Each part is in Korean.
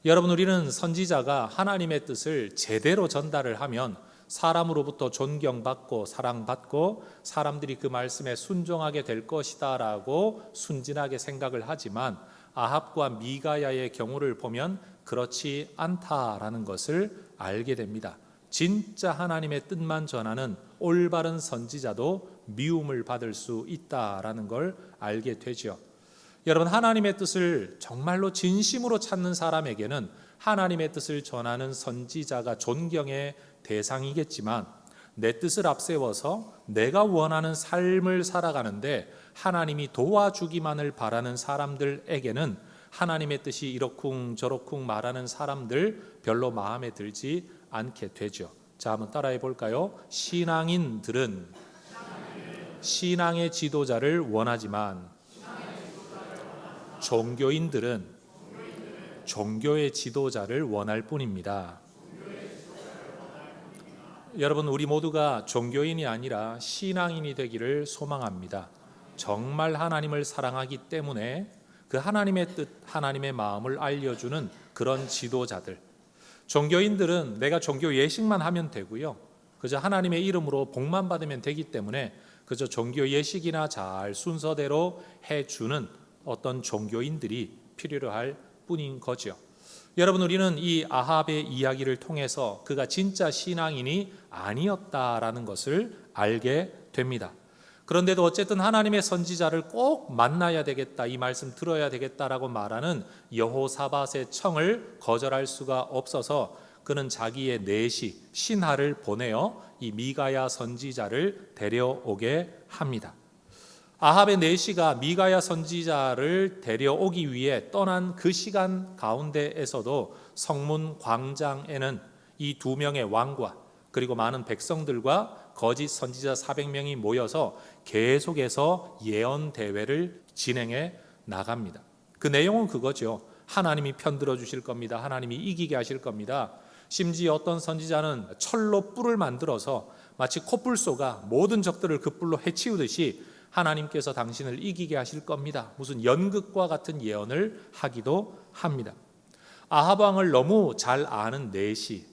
여러분, 우리는 선지자가 하나님의 뜻을 제대로 전달을 하면 사람으로부터 존경받고 사랑받고 사람들이 그 말씀에 순종하게 될 것이다 라고 순진하게 생각을 하지만 아합과 미가야의 경우를 보면 그렇지 않다라는 것을 알게 됩니다. 진짜 하나님의 뜻만 전하는 올바른 선지자도 미움을 받을 수 있다라는 걸 알게 되죠. 여러분, 하나님의 뜻을 정말로 진심으로 찾는 사람에게는 하나님의 뜻을 전하는 선지자가 존경의 대상이겠지만 내 뜻을 앞세워서 내가 원하는 삶을 살아가는데 하나님이 도와주기만을 바라는 사람들에게는 하나님의 뜻이 이러쿵 저러쿵 말하는 사람들 별로 마음에 들지 않게 되죠. 자, 한번 따라해 볼까요? 신앙인들은 신앙의 지도자를 원하지만 종교인들은 종교의 지도자를 원할 뿐입니다. 여러분, 우리 모두가 종교인이 아니라 신앙인이 되기를 소망합니다. 정말 하나님을 사랑하기 때문에 그 하나님의 뜻, 하나님의 마음을 알려주는 그런 지도자들. 종교인들은 내가 종교 예식만 하면 되고요, 그저 하나님의 이름으로 복만 받으면 되기 때문에 그저 종교 예식이나 잘 순서대로 해주는 어떤 종교인들이 필요로 할 뿐인 거죠. 여러분, 우리는 이 아합의 이야기를 통해서 그가 진짜 신앙인이 아니었다라는 것을 알게 됩니다. 그런데도 어쨌든 하나님의 선지자를 꼭 만나야 되겠다, 이 말씀 들어야 되겠다라고 말하는 여호사밧의 청을 거절할 수가 없어서 그는 자기의 내시 신하를 보내어 이 미가야 선지자를 데려오게 합니다. 아합의 내시가 미가야 선지자를 데려오기 위해 떠난 그 시간 가운데에서도 성문 광장에는 이 두 명의 왕과 그리고 많은 백성들과 거짓 선지자 400명이 모여서 계속해서 예언 대회를 진행해 나갑니다. 그 내용은 그거죠. 하나님이 편들어 주실 겁니다. 하나님이 이기게 하실 겁니다. 심지어 어떤 선지자는 철로 뿔을 만들어서 마치 콧불소가 모든 적들을 그 뿔로 해치우듯이 하나님께서 당신을 이기게 하실 겁니다. 무슨 연극과 같은 예언을 하기도 합니다. 아합 왕을 너무 잘 아는 내시,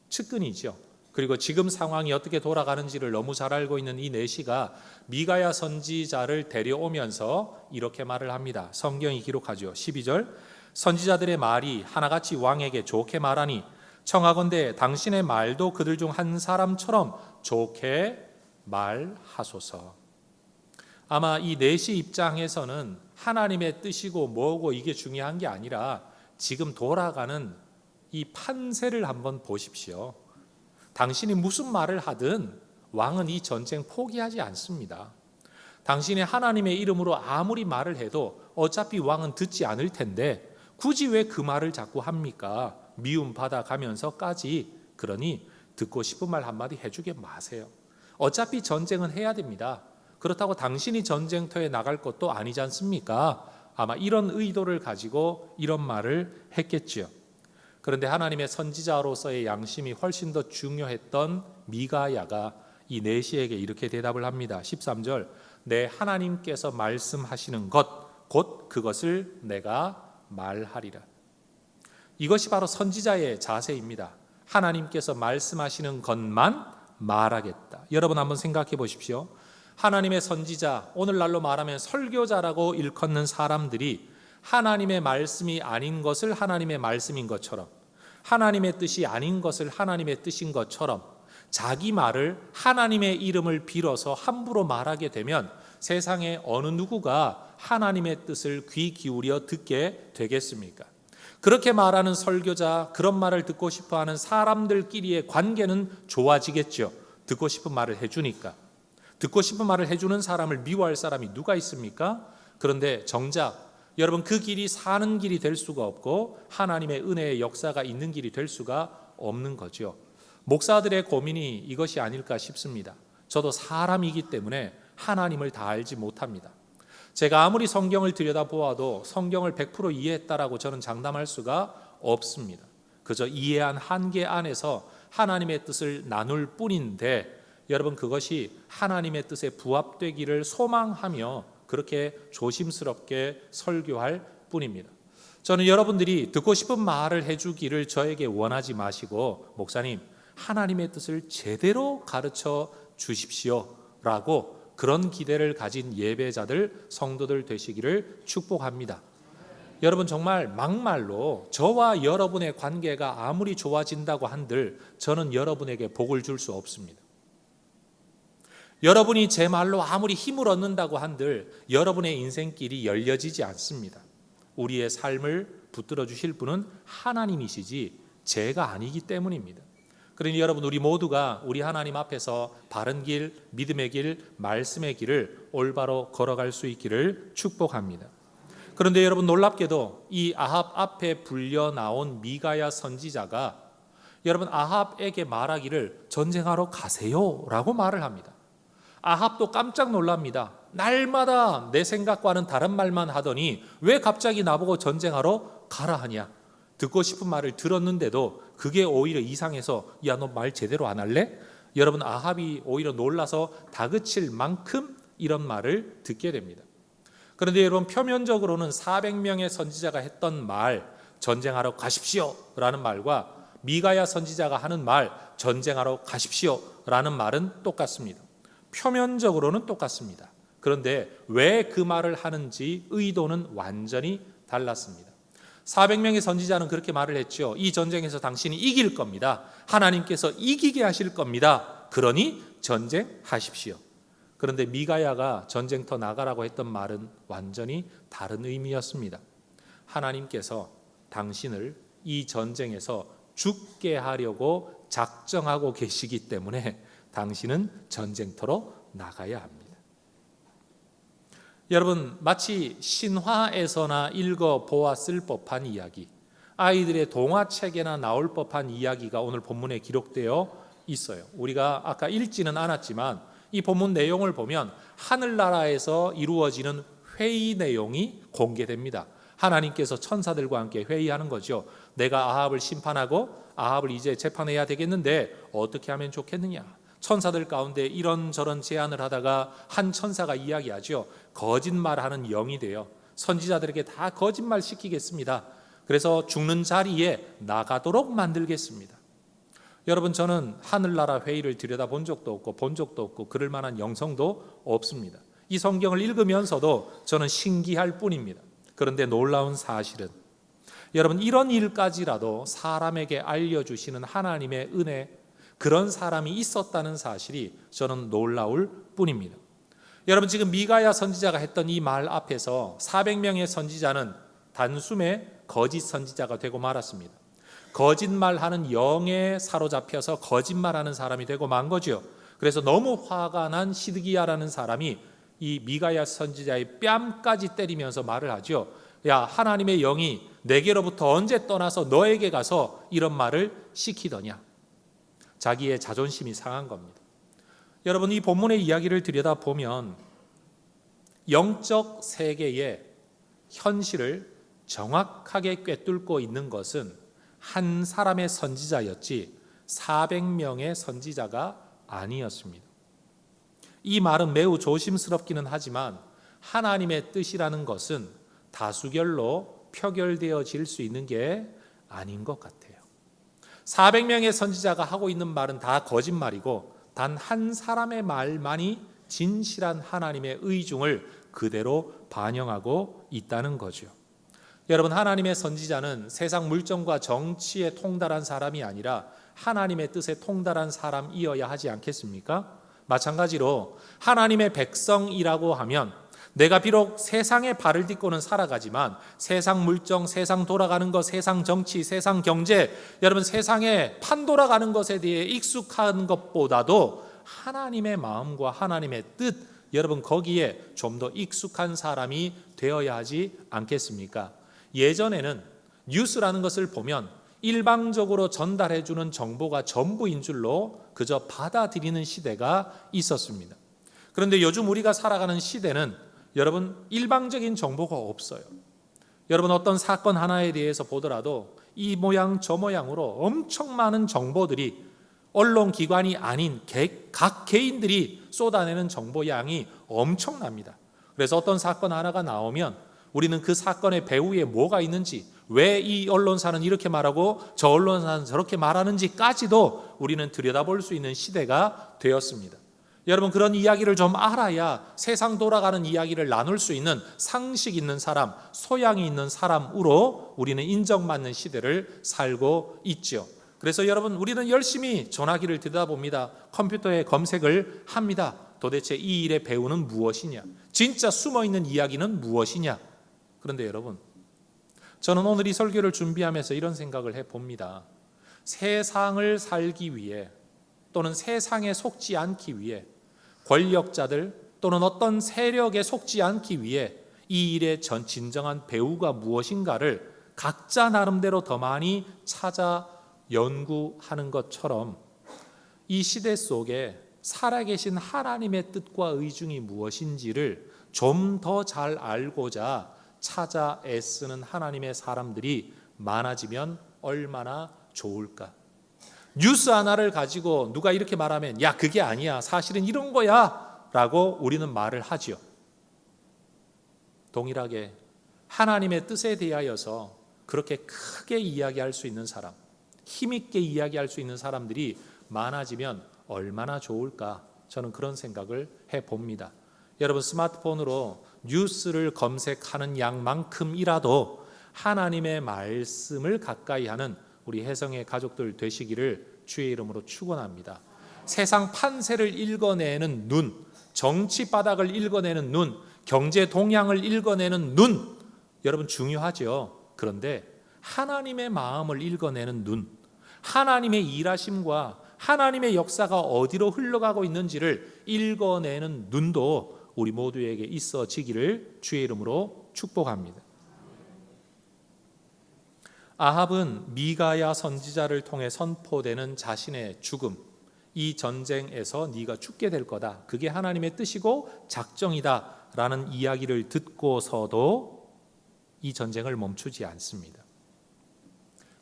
측근이죠. 그리고 지금 상황이 어떻게 돌아가는지를 너무 잘 알고 있는 이 내시가 미가야 선지자를 데려오면서 이렇게 말을 합니다. 성경이 기록하죠. 12절, 선지자들의 말이 하나같이 왕에게 좋게 말하니 청하건대 당신의 말도 그들 중 한 사람처럼 좋게 말하소서. 아마 이 내시 입장에서는 하나님의 뜻이고 뭐고 이게 중요한 게 아니라 지금 돌아가는 이 판세를 한번 보십시오. 당신이 무슨 말을 하든 왕은 이 전쟁 포기하지 않습니다. 당신이 하나님의 이름으로 아무리 말을 해도 어차피 왕은 듣지 않을 텐데 굳이 왜 그 말을 자꾸 합니까? 미움 받아가면서까지. 그러니 듣고 싶은 말 한마디 해주게 마세요. 어차피 전쟁은 해야 됩니다. 그렇다고 당신이 전쟁터에 나갈 것도 아니지 않습니까? 아마 이런 의도를 가지고 이런 말을 했겠지요. 그런데 하나님의 선지자로서의 양심이 훨씬 더 중요했던 미가야가 이 내시에게 이렇게 대답을 합니다. 13절, 내 하나님께서 말씀하시는 것, 곧 그것을 내가 말하리라. 이것이 바로 선지자의 자세입니다. 하나님께서 말씀하시는 것만 말하겠다. 여러분 한번 생각해 보십시오. 하나님의 선지자, 오늘날로 말하면 설교자라고 일컫는 사람들이 하나님의 말씀이 아닌 것을 하나님의 말씀인 것처럼, 하나님의 뜻이 아닌 것을 하나님의 뜻인 것처럼 자기 말을 하나님의 이름을 빌어서 함부로 말하게 되면 세상에 어느 누구가 하나님의 뜻을 귀 기울여 듣게 되겠습니까? 그렇게 말하는 설교자, 그런 말을 듣고 싶어하는 사람들끼리의 관계는 좋아지겠죠. 듣고 싶은 말을 해주니까. 듣고 싶은 말을 해주는 사람을 미워할 사람이 누가 있습니까? 그런데 정작 여러분, 그 길이 사는 길이 될 수가 없고 하나님의 은혜의 역사가 있는 길이 될 수가 없는 거죠. 목사들의 고민이 이것이 아닐까 싶습니다. 저도 사람이기 때문에 하나님을 다 알지 못합니다. 제가 아무리 성경을 들여다보아도 성경을 100% 이해했다라고 저는 장담할 수가 없습니다. 그저 이해한 한계 안에서 하나님의 뜻을 나눌 뿐인데 여러분, 그것이 하나님의 뜻에 부합되기를 소망하며 그렇게 조심스럽게 설교할 뿐입니다. 저는 여러분들이 듣고 싶은 말을 해주기를 저에게 원하지 마시고, 목사님, 하나님의 뜻을 제대로 가르쳐 주십시오 라고 그런 기대를 가진 예배자들, 성도들 되시기를 축복합니다. 여러분, 정말 막말로 저와 여러분의 관계가 아무리 좋아진다고 한들 저는 여러분에게 복을 줄 수 없습니다. 여러분이 제 말로 아무리 힘을 얻는다고 한들 여러분의 인생길이 열려지지 않습니다. 우리의 삶을 붙들어 주실 분은 하나님이시지 제가 아니기 때문입니다. 그러니 여러분, 우리 모두가 우리 하나님 앞에서 바른 길, 믿음의 길, 말씀의 길을 올바로 걸어갈 수 있기를 축복합니다. 그런데 여러분, 놀랍게도 이 아합 앞에 불려 나온 미가야 선지자가 여러분 아합에게 말하기를 전쟁하러 가세요 라고 말을 합니다. 아합도 깜짝 놀랍니다. 날마다 내 생각과는 다른 말만 하더니 왜 갑자기 나보고 전쟁하러 가라 하냐. 듣고 싶은 말을 들었는데도 그게 오히려 이상해서 야, 너 말 제대로 안 할래? 여러분, 아합이 오히려 놀라서 다그칠 만큼 이런 말을 듣게 됩니다. 그런데 여러분, 표면적으로는 400명의 선지자가 했던 말, 전쟁하러 가십시오 라는 말과 미가야 선지자가 하는 말, 전쟁하러 가십시오 라는 말은 똑같습니다. 표면적으로는 똑같습니다. 그런데 왜 그 말을 하는지 의도는 완전히 달랐습니다. 400명의 선지자는 그렇게 말을 했죠. 이 전쟁에서 당신이 이길 겁니다. 하나님께서 이기게 하실 겁니다. 그러니 전쟁하십시오. 그런데 미가야가 전쟁터 나가라고 했던 말은 완전히 다른 의미였습니다. 하나님께서 당신을 이 전쟁에서 죽게 하려고 작정하고 계시기 때문에 당신은 전쟁터로 나가야 합니다. 여러분, 마치 신화에서나 읽어보았을 법한 이야기, 아이들의 동화책에나 나올 법한 이야기가 오늘 본문에 기록되어 있어요. 우리가 아까 읽지는 않았지만 이 본문 내용을 보면 하늘나라에서 이루어지는 회의 내용이 공개됩니다. 하나님께서 천사들과 함께 회의하는 거죠. 내가 아합을 심판하고 아합을 이제 재판해야 되겠는데 어떻게 하면 좋겠느냐. 천사들 가운데 이런저런 제안을 하다가 한 천사가 이야기하죠. 거짓말하는 영이 되어 선지자들에게 다 거짓말 시키겠습니다. 그래서 죽는 자리에 나가도록 만들겠습니다. 여러분, 저는 하늘나라 회의를 들여다본 적도 없고 본 적도 없고 그럴 만한 영성도 없습니다. 이 성경을 읽으면서도 저는 신기할 뿐입니다. 그런데 놀라운 사실은 여러분, 이런 일까지라도 사람에게 알려주시는 하나님의 은혜, 그런 사람이 있었다는 사실이 저는 놀라울 뿐입니다. 여러분, 지금 미가야 선지자가 했던 이 말 앞에서 400명의 선지자는 단숨에 거짓 선지자가 되고 말았습니다. 거짓말하는 영에 사로잡혀서 거짓말하는 사람이 되고 만 거죠. 그래서 너무 화가 난 시드기야라는 사람이 이 미가야 선지자의 뺨까지 때리면서 말을 하죠. 야, 하나님의 영이 내게로부터 언제 떠나서 너에게 가서 이런 말을 시키더냐. 자기의 자존심이 상한 겁니다. 여러분, 이 본문의 이야기를 들여다보면 영적 세계의 현실을 정확하게 꿰뚫고 있는 것은 한 사람의 선지자였지 400명의 선지자가 아니었습니다. 이 말은 매우 조심스럽기는 하지만 하나님의 뜻이라는 것은 다수결로 표결되어질 수 있는 게 아닌 것 같아요. 400명의 선지자가 하고 있는 말은 다 거짓말이고 단 한 사람의 말만이 진실한 하나님의 의중을 그대로 반영하고 있다는 거죠. 여러분, 하나님의 선지자는 세상 물정과 정치에 통달한 사람이 아니라 하나님의 뜻에 통달한 사람이어야 하지 않겠습니까? 마찬가지로 하나님의 백성이라고 하면 내가 비록 세상에 발을 딛고는 살아가지만 세상 물정, 세상 돌아가는 것, 세상 정치, 세상 경제, 여러분 세상에 판 돌아가는 것에 대해 익숙한 것보다도 하나님의 마음과 하나님의 뜻, 여러분 거기에 좀 더 익숙한 사람이 되어야 하지 않겠습니까? 예전에는 뉴스라는 것을 보면 일방적으로 전달해주는 정보가 전부인 줄로 그저 받아들이는 시대가 있었습니다. 그런데 요즘 우리가 살아가는 시대는 여러분 일방적인 정보가 없어요. 여러분 어떤 사건 하나에 대해서 보더라도 이 모양 저 모양으로 엄청 많은 정보들이 언론기관이 아닌 각 개인들이 쏟아내는 정보량이 엄청납니다. 그래서 어떤 사건 하나가 나오면 우리는 그 사건의 배후에 뭐가 있는지, 왜 이 언론사는 이렇게 말하고 저 언론사는 저렇게 말하는지까지도 우리는 들여다볼 수 있는 시대가 되었습니다. 여러분, 그런 이야기를 좀 알아야 세상 돌아가는 이야기를 나눌 수 있는 상식 있는 사람, 소양이 있는 사람으로 우리는 인정받는 시대를 살고 있죠. 그래서 여러분, 우리는 열심히 전화기를 들여다봅니다. 컴퓨터에 검색을 합니다. 도대체 이 일의 배우는 무엇이냐? 진짜 숨어있는 이야기는 무엇이냐? 그런데 여러분, 저는 오늘 이 설교를 준비하면서 이런 생각을 해봅니다. 세상을 살기 위해 또는 세상에 속지 않기 위해 권력자들 또는 어떤 세력에 속지 않기 위해 이 일의 진정한 배우가 무엇인가를 각자 나름대로 더 많이 찾아 연구하는 것처럼 이 시대 속에 살아계신 하나님의 뜻과 의중이 무엇인지를 좀 더 잘 알고자 찾아 애쓰는 하나님의 사람들이 많아지면 얼마나 좋을까? 뉴스 하나를 가지고 누가 이렇게 말하면 야, 그게 아니야, 사실은 이런 거야 라고 우리는 말을 하지요. 동일하게 하나님의 뜻에 대하여서 그렇게 크게 이야기할 수 있는 사람, 힘있게 이야기할 수 있는 사람들이 많아지면 얼마나 좋을까? 저는 그런 생각을 해봅니다. 여러분, 스마트폰으로 뉴스를 검색하는 양만큼이라도 하나님의 말씀을 가까이 하는 우리 혜성의 가족들 되시기를 주의 이름으로 축원합니다. 세상 판세를 읽어내는 눈, 정치 바닥을 읽어내는 눈, 경제 동향을 읽어내는 눈, 여러분 중요하죠. 그런데 하나님의 마음을 읽어내는 눈, 하나님의 일하심과 하나님의 역사가 어디로 흘러가고 있는지를 읽어내는 눈도 우리 모두에게 있어지기를 주의 이름으로 축복합니다. 아합은 미가야 선지자를 통해 선포되는 자신의 죽음, 이 전쟁에서 네가 죽게 될 거다, 그게 하나님의 뜻이고 작정이다 라는 이야기를 듣고서도 이 전쟁을 멈추지 않습니다.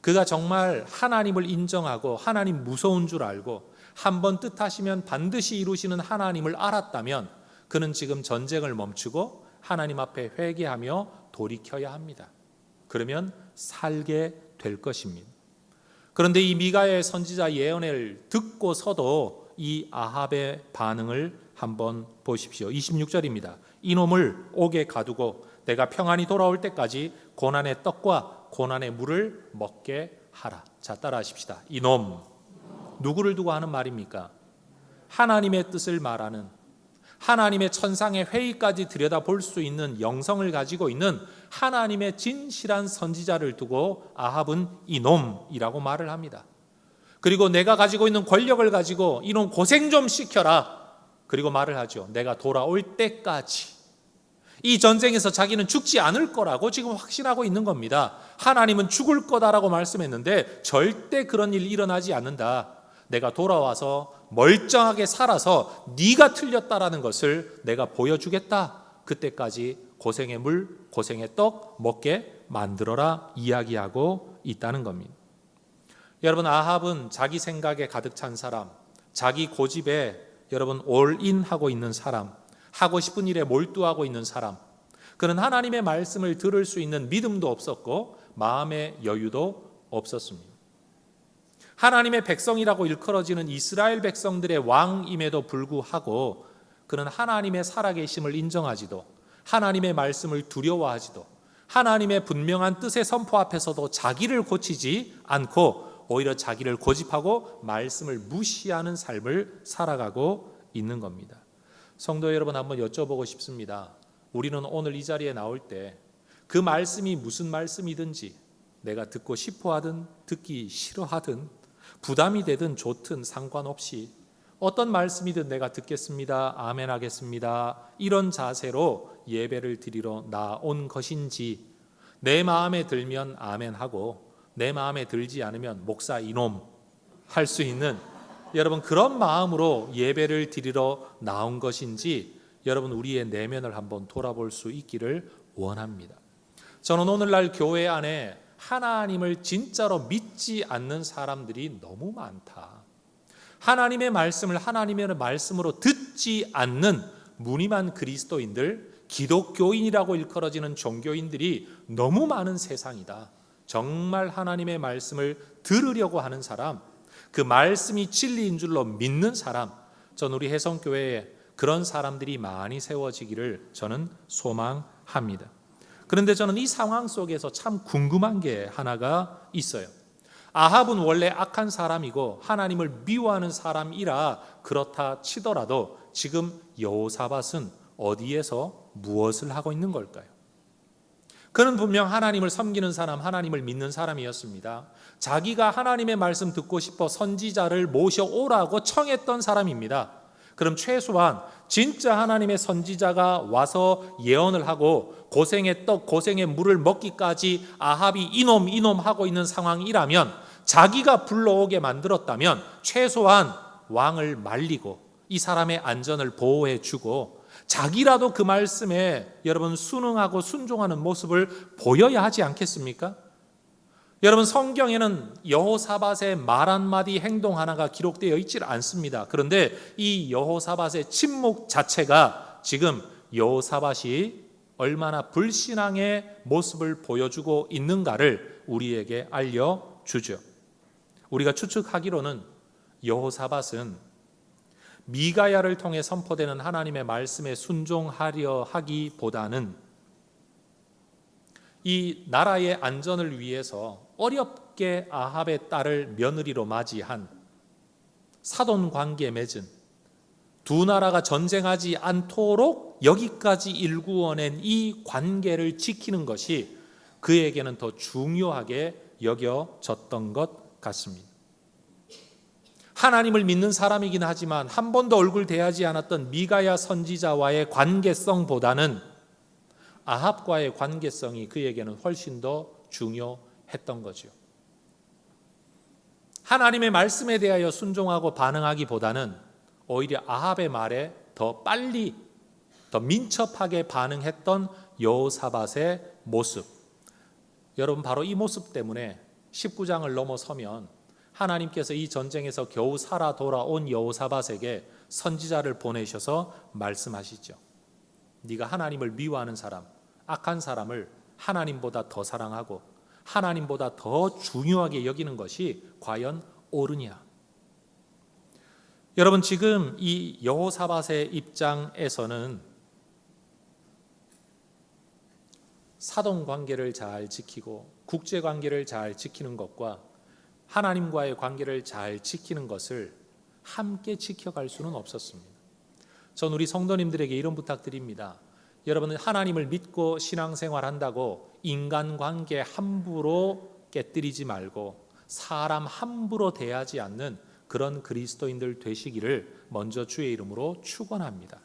그가 정말 하나님을 인정하고 하나님 무서운 줄 알고 한번 뜻하시면 반드시 이루시는 하나님을 알았다면 그는 지금 전쟁을 멈추고 하나님 앞에 회개하며 돌이켜야 합니다. 그러면 살게 될 것입니다. 그런데 이 미가의 선지자 예언을 듣고서도 이 아합의 반응을 한번 보십시오. 26절입니다. 이놈을 옥에 가두고 내가 평안히 돌아올 때까지 고난의 떡과 고난의 물을 먹게 하라. 자, 따라하십시다. 이놈. 누구를 두고 하는 말입니까? 하나님의 뜻을 말하는, 하나님의 천상의 회의까지 들여다볼 수 있는 영성을 가지고 있는 하나님의 진실한 선지자를 두고 아합은 이놈이라고 말을 합니다. 그리고 내가 가지고 있는 권력을 가지고 이놈 고생 좀 시켜라. 그리고 말을 하죠. 내가 돌아올 때까지. 이 전쟁에서 자기는 죽지 않을 거라고 지금 확신하고 있는 겁니다. 하나님은 죽을 거다라고 말씀했는데 절대 그런 일이 일어나지 않는다. 내가 돌아와서 멀쩡하게 살아서 네가 틀렸다라는 것을 내가 보여주겠다. 그때까지 고생의 물, 고생의 떡 먹게 만들어라 이야기하고 있다는 겁니다. 여러분, 아합은 자기 생각에 가득 찬 사람, 자기 고집에 여러분 올인하고 있는 사람, 하고 싶은 일에 몰두하고 있는 사람, 그는 하나님의 말씀을 들을 수 있는 믿음도 없었고 마음의 여유도 없었습니다. 하나님의 백성이라고 일컬어지는 이스라엘 백성들의 왕임에도 불구하고 그는 하나님의 살아계심을 인정하지도, 하나님의 말씀을 두려워하지도, 하나님의 분명한 뜻의 선포 앞에서도 자기를 고치지 않고 오히려 자기를 고집하고 말씀을 무시하는 삶을 살아가고 있는 겁니다. 성도 여러분, 한번 여쭤보고 싶습니다. 우리는 오늘 이 자리에 나올 때 그 말씀이 무슨 말씀이든지 내가 듣고 싶어 하든 듣기 싫어하든 부담이 되든 좋든 상관없이 어떤 말씀이든 내가 듣겠습니다, 아멘 하겠습니다, 이런 자세로 예배를 드리러 나온 것인지, 내 마음에 들면 아멘 하고 내 마음에 들지 않으면 목사 이놈 할 수 있는 여러분 그런 마음으로 예배를 드리러 나온 것인지 여러분 우리의 내면을 한번 돌아볼 수 있기를 원합니다. 저는 오늘날 교회 안에 하나님을 진짜로 믿지 않는 사람들이 너무 많다. 하나님의 말씀을 하나님의 말씀으로 듣지 않는 무늬만 그리스도인들, 기독교인이라고 일컬어지는 종교인들이 너무 많은 세상이다. 정말 하나님의 말씀을 들으려고 하는 사람, 그 말씀이 진리인 줄로 믿는 사람, 전 우리 혜성교회에 그런 사람들이 많이 세워지기를 저는 소망합니다. 그런데 저는 이 상황 속에서 참 궁금한 게 하나가 있어요. 아합은 원래 악한 사람이고 하나님을 미워하는 사람이라 그렇다 치더라도 지금 여호사밧은 어디에서 무엇을 하고 있는 걸까요? 그는 분명 하나님을 섬기는 사람, 하나님을 믿는 사람이었습니다. 자기가 하나님의 말씀 듣고 싶어 선지자를 모셔오라고 청했던 사람입니다. 그럼 최소한 진짜 하나님의 선지자가 와서 예언을 하고 고생의 떡, 고생의 물을 먹기까지 아합이 이놈 하고 있는 상황이라면, 자기가 불러오게 만들었다면 최소한 왕을 말리고 이 사람의 안전을 보호해 주고 자기라도 그 말씀에 여러분 순응하고 순종하는 모습을 보여야 하지 않겠습니까? 여러분, 성경에는 여호사밧의 말 한마디, 행동 하나가 기록되어 있지 않습니다. 그런데 이 여호사밧의 침묵 자체가 지금 여호사밧이 얼마나 불신앙의 모습을 보여주고 있는가를 우리에게 알려주죠. 우리가 추측하기로는 여호사밧은 미가야를 통해 선포되는 하나님의 말씀에 순종하려 하기보다는 이 나라의 안전을 위해서 어렵게 아합의 딸을 며느리로 맞이한, 사돈 관계 맺은, 두 나라가 전쟁하지 않도록 여기까지 일구어낸 이 관계를 지키는 것이 그에게는 더 중요하게 여겨졌던 것 같습니다. 하나님을 믿는 사람이긴 하지만 한 번도 얼굴 대하지 않았던 미가야 선지자와의 관계성보다는 아합과의 관계성이 그에게는 훨씬 더 중요했던 거죠. 하나님의 말씀에 대하여 순종하고 반응하기보다는 오히려 아합의 말에 더 빨리, 더 민첩하게 반응했던 여호사밧의 모습. 여러분, 바로 이 모습 때문에 19장을 넘어서면 하나님께서 이 전쟁에서 겨우 살아 돌아온 여호사밧에게 선지자를 보내셔서 말씀하시죠. 네가 하나님을 미워하는 사람, 악한 사람을 하나님보다 더 사랑하고 하나님보다 더 중요하게 여기는 것이 과연 옳으냐? 여러분, 지금 이 여호사밧의 입장에서는 사돈 관계를 잘 지키고 국제 관계를 잘 지키는 것과 하나님과의 관계를 잘 지키는 것을 함께 지켜갈 수는 없었습니다. 전 우리 성도님들에게 이런 부탁드립니다. 여러분은 하나님을 믿고 신앙생활한다고 인간관계 함부로 깨뜨리지 말고 사람 함부로 대하지 않는 그런 그리스도인들 되시기를 먼저 주의 이름으로 축원합니다.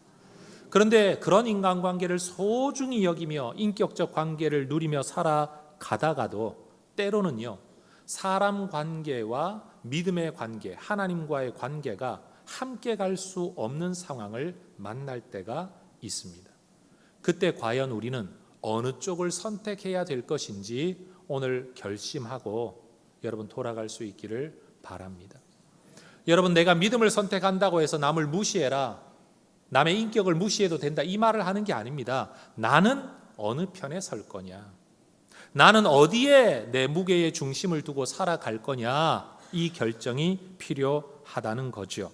그런데 그런 인간관계를 소중히 여기며 인격적 관계를 누리며 살아가다가도 때로는요, 사람 관계와 믿음의 관계, 하나님과의 관계가 함께 갈 수 없는 상황을 만날 때가 있습니다. 그때 과연 우리는 어느 쪽을 선택해야 될 것인지 오늘 결심하고 여러분 돌아갈 수 있기를 바랍니다. 여러분, 내가 믿음을 선택한다고 해서 남을 무시해라, 남의 인격을 무시해도 된다, 이 말을 하는 게 아닙니다. 나는 어느 편에 설 거냐, 나는 어디에 내 무게의 중심을 두고 살아갈 거냐, 이 결정이 필요하다는 거죠.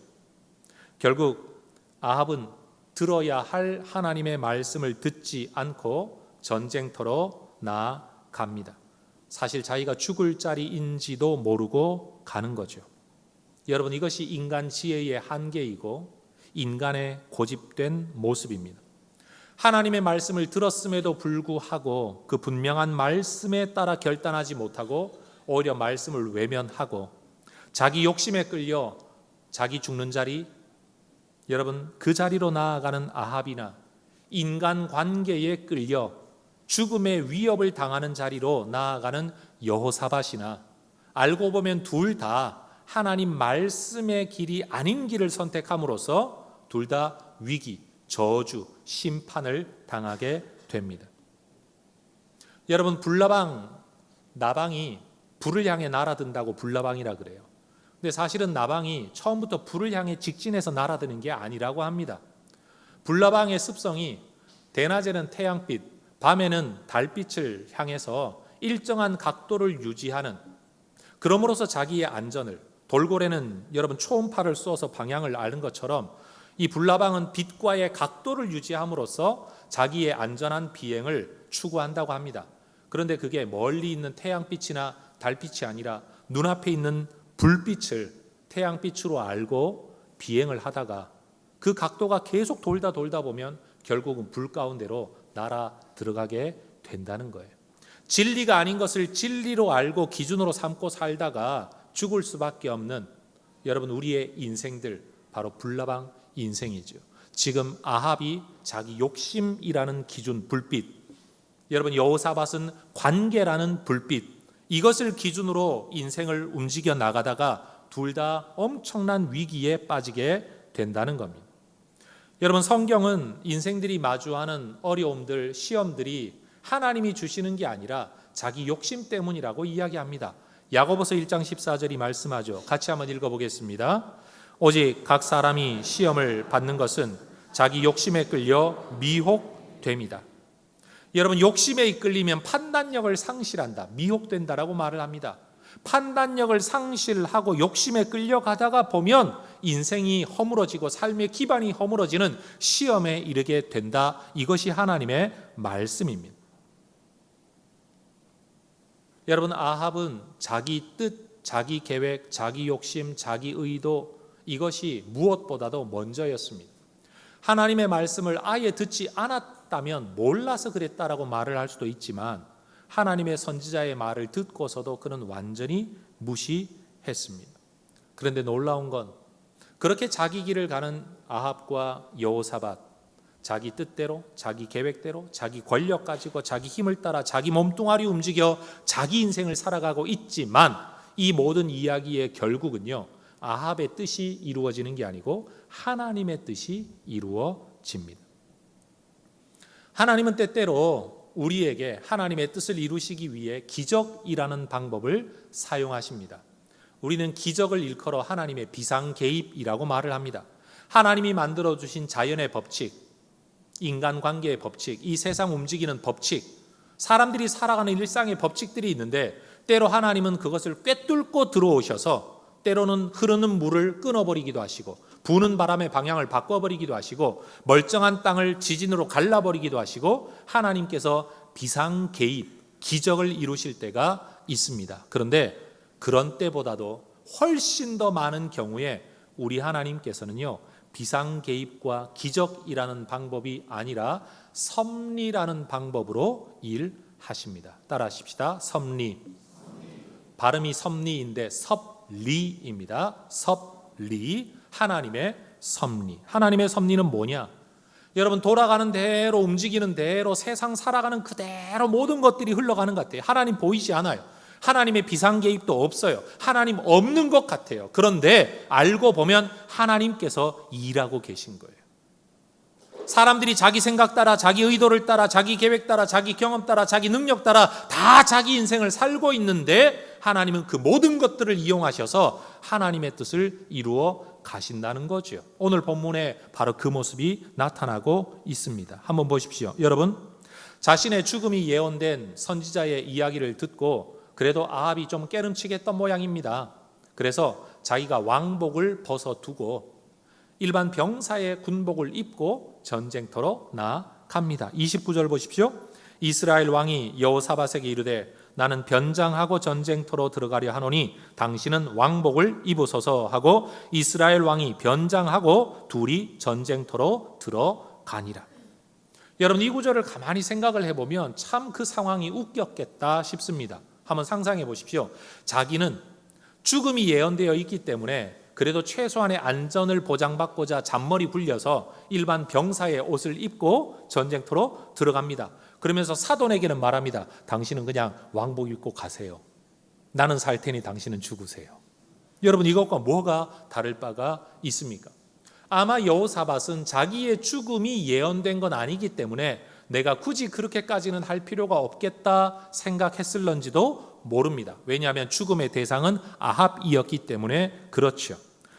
결국 아합은 들어야 할 하나님의 말씀을 듣지 않고 전쟁터로 나아갑니다. 사실 자기가 죽을 자리인지도 모르고 가는 거죠. 여러분, 이것이 인간 지혜의 한계이고 인간의 고집된 모습입니다. 하나님의 말씀을 들었음에도 불구하고 그 분명한 말씀에 따라 결단하지 못하고 오히려 말씀을 외면하고 자기 욕심에 끌려 자기 죽는 자리, 여러분 그 자리로 나아가는 아합이나 인간관계에 끌려 죽음의 위협을 당하는 자리로 나아가는 여호사밧이나, 알고 보면 둘 다 하나님 말씀의 길이 아닌 길을 선택함으로써 둘 다 위기, 저주, 심판을 당하게 됩니다. 여러분, 나방이 불을 향해 날아든다고 불나방이라 그래요. 근데 사실은 나방이 처음부터 불을 향해 직진해서 날아드는 게 아니라고 합니다. 불나방의 습성이 대낮에는 태양빛, 밤에는 달빛을 향해서 일정한 각도를 유지하는, 그럼으로써 자기의 안전을, 돌고래는 여러분 초음파를 쏘아서 방향을 아는 것처럼 이 불나방은 빛과의 각도를 유지함으로써 자기의 안전한 비행을 추구한다고 합니다. 그런데 그게 멀리 있는 태양빛이나 달빛이 아니라 눈앞에 있는 불빛을 태양빛으로 알고 비행을 하다가 그 각도가 계속 돌다 보면 결국은 불 가운데로 날아 들어가게 된다는 거예요. 진리가 아닌 것을 진리로 알고 기준으로 삼고 살다가 죽을 수밖에 없는 여러분 우리의 인생들, 바로 불나방 인생이죠. 지금 아합이 자기 욕심이라는 기준 불빛, 여러분 여호사밧은 관계라는 불빛, 이것을 기준으로 인생을 움직여 나가다가 둘 다 엄청난 위기에 빠지게 된다는 겁니다. 여러분 성경은 인생들이 마주하는 어려움들, 시험들이 하나님이 주시는 게 아니라 자기 욕심 때문이라고 이야기합니다. 야고보서 1장 14절이 말씀하죠. 같이 한번 읽어보겠습니다. 오직 각 사람이 시험을 받는 것은 자기 욕심에 끌려 미혹됩니다. 여러분 욕심에 이끌리면 판단력을 상실한다, 미혹된다라고 말을 합니다. 판단력을 상실하고 욕심에 끌려가다가 보면 인생이 허물어지고 삶의 기반이 허물어지는 시험에 이르게 된다. 이것이 하나님의 말씀입니다. 여러분 아합은 자기 뜻, 자기 계획, 자기 욕심, 자기 의도, 이것이 무엇보다도 먼저였습니다. 하나님의 말씀을 아예 듣지 않았다면 몰라서 그랬다라고 말을 할 수도 있지만 하나님의 선지자의 말을 듣고서도 그는 완전히 무시했습니다. 그런데 놀라운 건 그렇게 자기 길을 가는 아합과 여호사밧, 자기 뜻대로, 자기 계획대로, 자기 권력 가지고 자기 힘을 따라 자기 몸뚱아리 움직여 자기 인생을 살아가고 있지만 이 모든 이야기의 결국은요, 아합의 뜻이 이루어지는 게 아니고 하나님의 뜻이 이루어집니다. 하나님은 때때로 우리에게 하나님의 뜻을 이루시기 위해 기적이라는 방법을 사용하십니다. 우리는 기적을 일컬어 하나님의 비상개입이라고 말을 합니다. 하나님이 만들어주신 자연의 법칙, 인간관계의 법칙, 이 세상 움직이는 법칙, 사람들이 살아가는 일상의 법칙들이 있는데 때로 하나님은 그것을 꿰뚫고 들어오셔서 때로는 흐르는 물을 끊어버리기도 하시고 부는 바람의 방향을 바꿔버리기도 하시고 멀쩡한 땅을 지진으로 갈라버리기도 하시고 하나님께서 비상개입, 기적을 이루실 때가 있습니다. 그런데 그런 때보다도 훨씬 더 많은 경우에 우리 하나님께서는요, 비상개입과 기적이라는 방법이 아니라 섭리라는 방법으로 일하십니다. 따라하십시다. 섭리. 발음이 섭리인데 섭리입니다. 섭리. 하나님의 섭리. 하나님의 섭리는 뭐냐? 여러분 돌아가는 대로, 움직이는 대로, 세상 살아가는 그대로 모든 것들이 흘러가는 것 같아요. 하나님 보이지 않아요. 하나님의 비상개입도 없어요. 하나님 없는 것 같아요. 그런데 알고 보면 하나님께서 일하고 계신 거예요. 사람들이 자기 생각 따라, 자기 의도를 따라, 자기 계획 따라, 자기 경험 따라, 자기 능력 따라 다 자기 인생을 살고 있는데 하나님은 그 모든 것들을 이용하셔서 하나님의 뜻을 이루어 가신다는 거죠. 오늘 본문에 바로 그 모습이 나타나고 있습니다. 한번 보십시오. 여러분, 자신의 죽음이 예언된 선지자의 이야기를 듣고 그래도 아합이 좀 깨름치겠던 모양입니다. 그래서 자기가 왕복을 벗어두고 일반 병사의 군복을 입고 전쟁터로 나아갑니다. 29절 보십시오. 이스라엘 왕이 여호사밧에게 이르되 나는 변장하고 전쟁터로 들어가려 하노니 당신은 왕복을 입으소서 하고 이스라엘 왕이 변장하고 둘이 전쟁터로 들어가니라. 여러분 이 구절을 가만히 생각을 해보면 참 그 상황이 웃겼겠다 싶습니다. 한번 상상해 보십시오. 자기는 죽음이 예언되어 있기 때문에 그래도 최소한의 안전을 보장받고자 잔머리 굴려서 일반 병사의 옷을 입고 전쟁터로 들어갑니다. 그러면서 사돈에게는 말합니다. 당신은 그냥 왕복 입고 가세요. 나는 살 테니 당신은 죽으세요. 여러분 이것과 뭐가 다를 바가 있습니까? 아마 여호사밧은 자기의 죽음이 예언된 건 아니기 때문에 내가 굳이 그렇게까지는 할 필요가 없겠다 생각했을런지도 모릅니다. 왜냐하면 죽음의 대상은 아합이었기 때문에 그렇죠.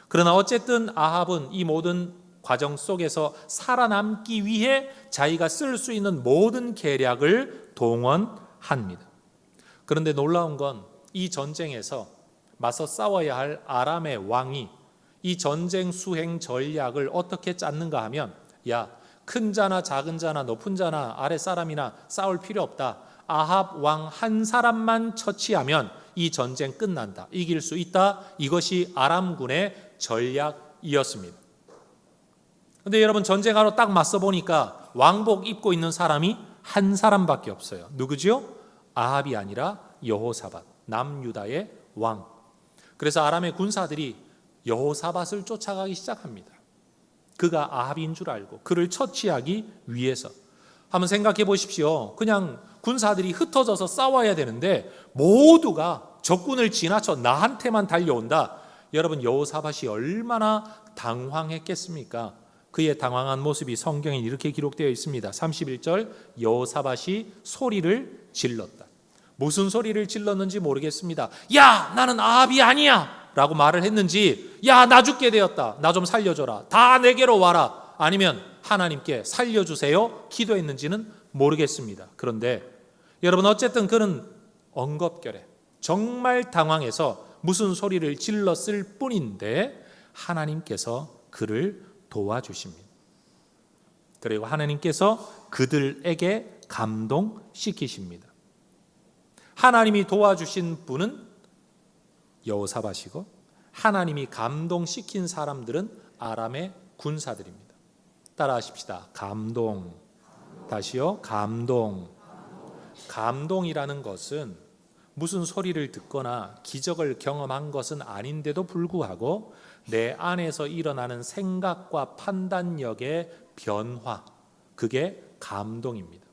그러나 어쨌든 아합은 이 모든 과정 속에서 살아남기 위해 자기가 쓸 수 있는 모든 계략을 동원합니다. 그런데 놀라운 건 이 전쟁에서 맞서 싸워야 할 아람의 왕이 이 전쟁 수행 전략을 어떻게 짰는가 하면, 야, 큰 자나 작은 자나 높은 자나 아랫 사람이나 싸울 필요 없다. 아합 왕 한 사람만 처치하면 이 전쟁 끝난다. 이길 수 있다. 이것이 아람군의 전략이었습니다. 그런데 여러분, 전쟁하러 딱 맞서 보니까 왕복 입고 있는 사람이 한 사람밖에 없어요. 누구죠? 아합이 아니라 여호사밧, 남유다의 왕. 그래서 아람의 군사들이 여호사밧을 쫓아가기 시작합니다. 그가 아합인 줄 알고 그를 처치하기 위해서. 한번 생각해 보십시오. 그냥 군사들이 흩어져서 싸워야 되는데 모두가 적군을 지나쳐 나한테만 달려온다. 여러분, 여호사밧이 얼마나 당황했겠습니까? 그의 당황한 모습이 성경에 이렇게 기록되어 있습니다. 31절, 여호사밧이 소리를 질렀다. 무슨 소리를 질렀는지 모르겠습니다. 야, 나는 아합이 아니야 라고 말을 했는지, 야, 나 죽게 되었다, 나 좀 살려줘라, 다 내게로 와라, 아니면 하나님께 살려주세요 기도했는지는 모르겠습니다. 그런데 여러분, 어쨌든 그는 엉겁결에 정말 당황해서 무슨 소리를 질렀을 뿐인데 하나님께서 그를 도와주십니다. 그리고 하나님께서 그들에게 감동시키십니다. 하나님이 도와주신 분은 여호사밧이고 하나님이 감동시킨 사람들은 아람의 군사들입니다. 따라하십시다. 감동. 다시요. 감동. 감동이라는 것은 무슨 소리를 듣거나 기적을 경험한 것은 아닌데도 불구하고 내 안에서 일어나는 생각과 판단력의 변화, 그게 감동입니다.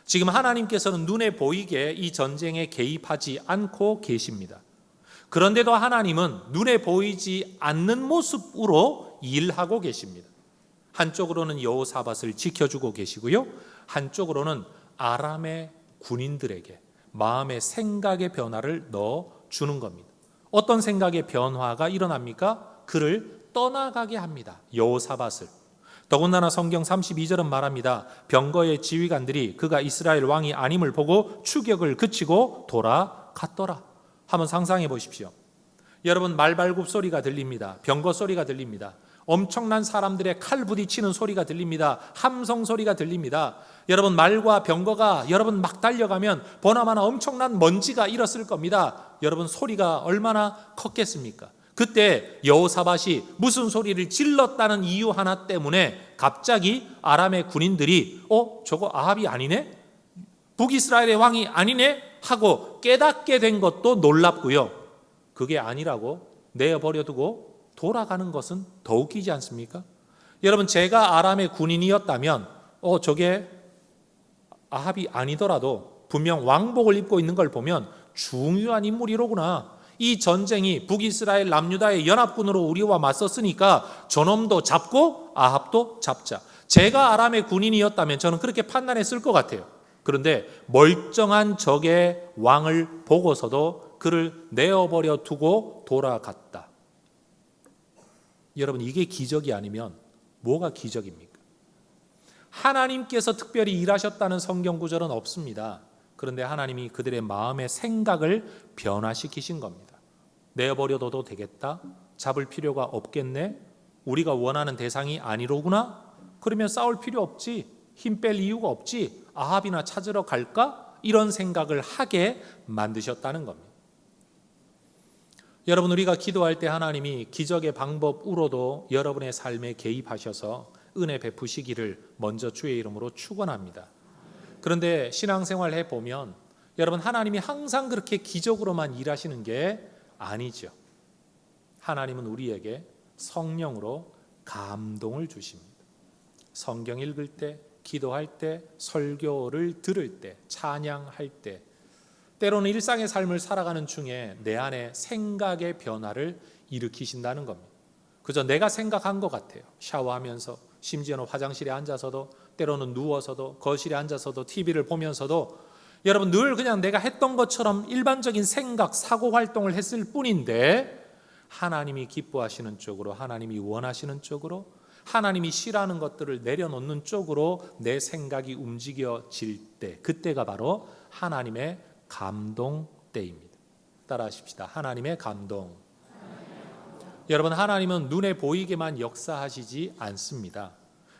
지금 하나님께서는 눈에 보이게 이 전쟁에 개입하지 않고 계십니다. 그런데도 하나님은 눈에 보이지 않는 모습으로 일하고 계십니다. 한쪽으로는 여호사밧을 지켜주고 계시고요, 한쪽으로는 아람의 군인들에게 마음의 생각의 변화를 넣어주는 겁니다. 어떤 생각의 변화가 일어납니까? 그를 떠나가게 합니다. 여호사밧을. 더군다나 성경 32절은 말합니다. 병거의 지휘관들이 그가 이스라엘 왕이 아님을 보고 추격을 그치고 돌아갔더라. 한번 상상해 보십시오. 여러분, 말발굽 소리가 들립니다. 병거 소리가 들립니다. 엄청난 사람들의 칼 부딪히는 소리가 들립니다. 함성 소리가 들립니다. 여러분, 말과 병거가 여러분 막 달려가면 보나마나 엄청난 먼지가 일었을 겁니다. 여러분, 소리가 얼마나 컸겠습니까? 그때 여호사밧이 무슨 소리를 질렀다는 이유 하나 때문에 갑자기 아람의 군인들이 저거 아합이 아니네? 북이스라엘의 왕이 아니네? 하고 깨닫게 된 것도 놀랍고요, 그게 아니라고 내어버려 두고 돌아가는 것은 더 웃기지 않습니까? 여러분, 제가 아람의 군인이었다면 저게 아합이 아니더라도 분명 왕복을 입고 있는 걸 보면 중요한 인물이로구나, 이 전쟁이 북이스라엘 남유다의 연합군으로 우리와 맞섰으니까 저놈도 잡고 아합도 잡자. 제가 아람의 군인이었다면 저는 그렇게 판단했을 것 같아요. 그런데 멀쩡한 적의 왕을 보고서도 그를 내어버려 두고 돌아갔다. 여러분, 이게 기적이 아니면 뭐가 기적입니까? 하나님께서 특별히 일하셨다는 성경 구절은 없습니다. 그런데 하나님이 그들의 마음의 생각을 변화시키신 겁니다. 내어버려둬도 되겠다? 잡을 필요가 없겠네? 우리가 원하는 대상이 아니로구나? 그러면 싸울 필요 없지, 힘 뺄 이유가 없지, 아합이나 찾으러 갈까? 이런 생각을 하게 만드셨다는 겁니다. 여러분, 우리가 기도할 때 하나님이 기적의 방법으로도 여러분의 삶에 개입하셔서 은혜 베푸시기를 먼저 주의 이름으로 축원합니다. 그런데 신앙생활 해보면 여러분, 하나님이 항상 그렇게 기적으로만 일하시는 게 아니죠. 하나님은 우리에게 성령으로 감동을 주십니다. 성경 읽을 때, 기도할 때, 설교를 들을 때, 찬양할 때, 때로는 일상의 삶을 살아가는 중에 내 안에 생각의 변화를 일으키신다는 겁니다. 그저 내가 생각한 것 같아요. 샤워하면서, 심지어는 화장실에 앉아서도, 때로는 누워서도, 거실에 앉아서도, TV를 보면서도 여러분, 늘 그냥 내가 했던 것처럼 일반적인 생각, 사고 활동을 했을 뿐인데 하나님이 기뻐하시는 쪽으로, 하나님이 원하시는 쪽으로, 하나님이 싫어하는 것들을 내려놓는 쪽으로 내 생각이 움직여질 때, 그때가 바로 하나님의 감동 때입니다. 따라하십시다. 하나님의 감동. 여러분, 하나님은 눈에 보이게만 역사하시지 않습니다.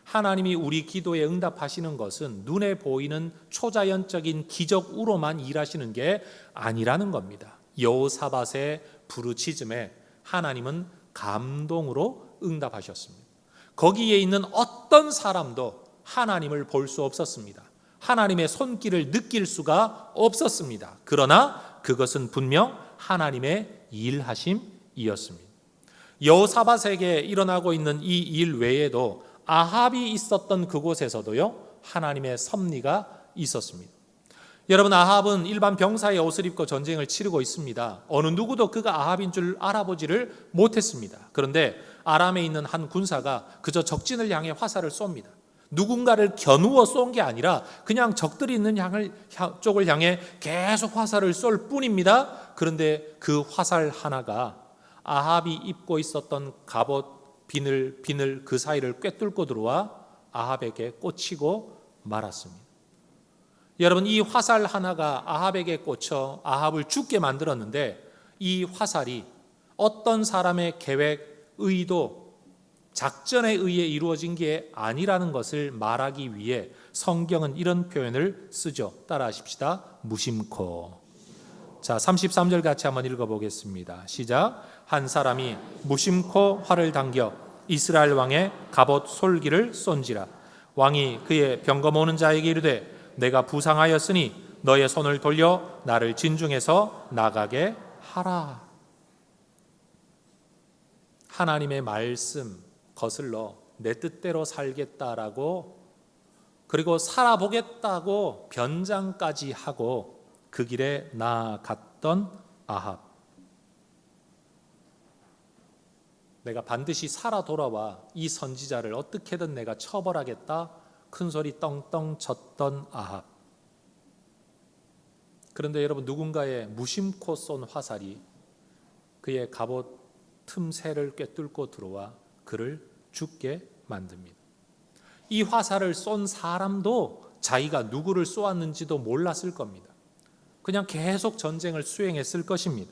하나님이 우리 기도에 응답하시는 것은 눈에 보이는 초자연적인 기적으로만 일하시는 게 아니라는 겁니다. 여호사밧의 부르짖음에 하나님은 감동으로 응답하셨습니다. 거기에 있는 어떤 사람도 하나님을 볼 수 없었습니다. 하나님의 손길을 느낄 수가 없었습니다. 그러나 그것은 분명 하나님의 일하심이었습니다. 여호사밧에게 일어나고 있는 이 일 외에도 아합이 있었던 그곳에서도요, 하나님의 섭리가 있었습니다. 여러분, 아합은 일반 병사의 옷을 입고 전쟁을 치르고 있습니다. 어느 누구도 그가 아합인 줄 알아보지를 못했습니다. 그런데 아람에 있는 한 군사가 그저 적진을 향해 화살을 쏩니다. 누군가를 겨누어 쏜 게 아니라 그냥 적들이 있는 쪽을 향해 계속 화살을 쏠 뿐입니다. 그런데 그 화살 하나가 아합이 입고 있었던 갑옷 비늘 그 사이를 꿰뚫고 들어와 아합에게 꽂히고 말았습니다. 여러분, 이 화살 하나가 아합에게 꽂혀 아합을 죽게 만들었는데, 이 화살이 어떤 사람의 계획, 의도, 작전에 의해 이루어진 게 아니라는 것을 말하기 위해 성경은 이런 표현을 쓰죠. 따라하십시다. 무심코. 자, 33절 같이 한번 읽어보겠습니다. 시작. 한 사람이 무심코 활을 당겨 이스라엘 왕의 갑옷 솔기를 쏜지라. 왕이 그의 병거 모는 자에게 이르되 내가 부상하였으니 너의 손을 돌려 나를 진중에서 나가게 하라. 하나님의 말씀 거슬러 내 뜻대로 살겠다라고, 그리고 살아보겠다고 변장까지 하고 그 길에 나아갔던 아합. 내가 반드시 살아 돌아와 이 선지자를 어떻게든 내가 처벌하겠다 큰소리 떵떵 쳤던 아합. 그런데 여러분, 누군가의 무심코 쏜 화살이 그의 갑옷 틈새를 꿰뚫고 들어와 그를 죽게 만듭니다. 이 화살을 쏜 사람도 자기가 누구를 쏘았는지도 몰랐을 겁니다. 그냥 계속 전쟁을 수행했을 것입니다.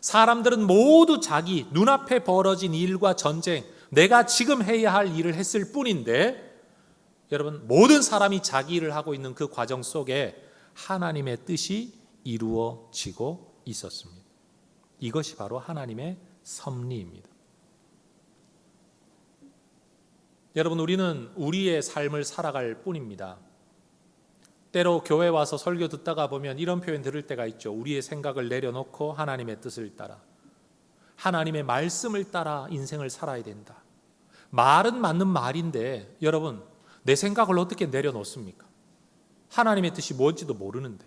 사람들은 모두 자기 눈앞에 벌어진 일과 전쟁, 내가 지금 해야 할 일을 했을 뿐인데, 여러분, 모든 사람이 자기 일을 하고 있는 그 과정 속에 하나님의 뜻이 이루어지고 있었습니다. 이것이 바로 하나님의 섭리입니다. 여러분, 우리는 우리의 삶을 살아갈 뿐입니다. 때로 교회 와서 설교 듣다가 보면 이런 표현 들을 때가 있죠. 우리의 생각을 내려놓고 하나님의 뜻을 따라, 하나님의 말씀을 따라 인생을 살아야 된다. 말은 맞는 말인데 여러분, 내 생각을 어떻게 내려놓습니까? 하나님의 뜻이 뭔지도 모르는데,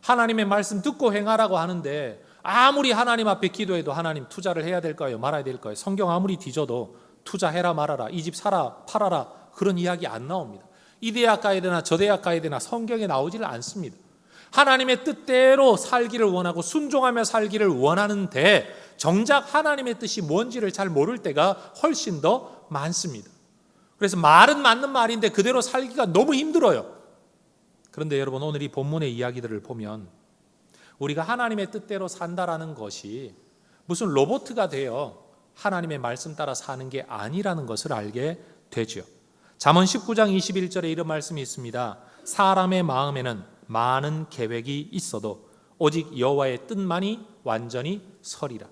하나님의 말씀 듣고 행하라고 하는데 아무리 하나님 앞에 기도해도 하나님 투자를 해야 될까요? 말아야 될까요? 성경 아무리 뒤져도 투자해라 말아라, 이 집 사라 팔아라, 그런 이야기 안 나옵니다. 이 대학 가야 되나 저 대학 가야 되나 성경에 나오지를 않습니다. 하나님의 뜻대로 살기를 원하고 순종하며 살기를 원하는데 정작 하나님의 뜻이 뭔지를 잘 모를 때가 훨씬 더 많습니다. 그래서 말은 맞는 말인데 그대로 살기가 너무 힘들어요. 그런데 여러분, 오늘 이 본문의 이야기들을 보면 우리가 하나님의 뜻대로 산다라는 것이 무슨 로봇가 되어 하나님의 말씀 따라 사는 게 아니라는 것을 알게 되죠. 잠언 19장 21절에 이런 말씀이 있습니다. 사람의 마음에는 많은 계획이 있어도 오직 여호와의 뜻만이 완전히 서리라.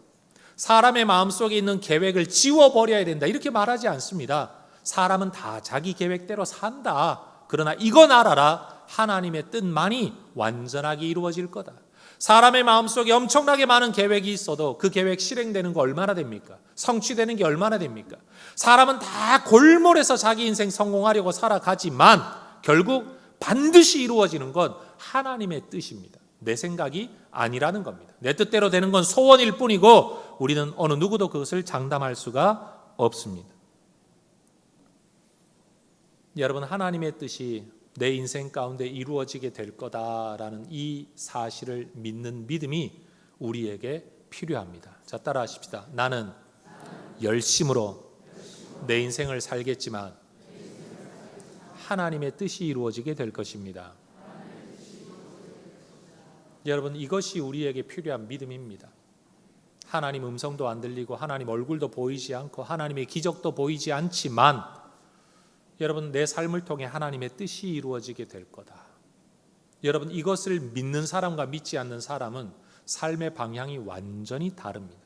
사람의 마음속에 있는 계획을 지워버려야 된다, 이렇게 말하지 않습니다. 사람은 다 자기 계획대로 산다. 그러나 이건 알아라, 하나님의 뜻만이 완전하게 이루어질 거다. 사람의 마음속에 엄청나게 많은 계획이 있어도 그 계획 실행되는 거 얼마나 됩니까? 성취되는 게 얼마나 됩니까? 사람은 다 골몰해서 자기 인생 성공하려고 살아가지만 결국 반드시 이루어지는 건 하나님의 뜻입니다. 내 생각이 아니라는 겁니다. 내 뜻대로 되는 건 소원일 뿐이고 우리는 어느 누구도 그것을 장담할 수가 없습니다. 여러분, 하나님의 뜻이 내 인생 가운데 이루어지게 될 거다라는 이 사실을 믿는 믿음이 우리에게 필요합니다. 자, 따라하십시다. 나는 열심으로 내 인생을 살겠지만 하나님의 뜻이 이루어지게 될 것입니다. 여러분, 이것이 우리에게 필요한 믿음입니다. 하나님 음성도 안 들리고 하나님 얼굴도 보이지 않고 하나님의 기적도 보이지 않지만 여러분, 내 삶을 통해 하나님의 뜻이 이루어지게 될 거다. 여러분, 이것을 믿는 사람과 믿지 않는 사람은 삶의 방향이 완전히 다릅니다.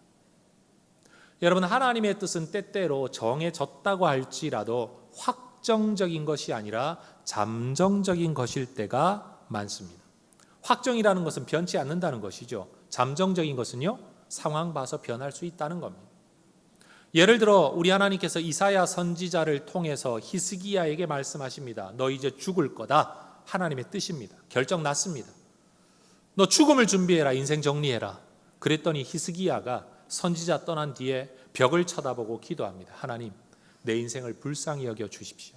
여러분, 하나님의 뜻은 때때로 정해졌다고 할지라도 확정적인 것이 아니라 잠정적인 것일 때가 많습니다. 확정이라는 것은 변치 않는다는 것이죠. 잠정적인 것은요, 상황 봐서 변할 수 있다는 겁니다. 예를 들어 우리 하나님께서 이사야 선지자를 통해서 히스기야에게 말씀하십니다. 너 이제 죽을 거다. 하나님의 뜻입니다. 결정 났습니다. 너 죽음을 준비해라. 인생 정리해라. 그랬더니 히스기야가 선지자 떠난 뒤에 벽을 쳐다보고 기도합니다. 하나님, 내 인생을 불쌍히 여겨 주십시오.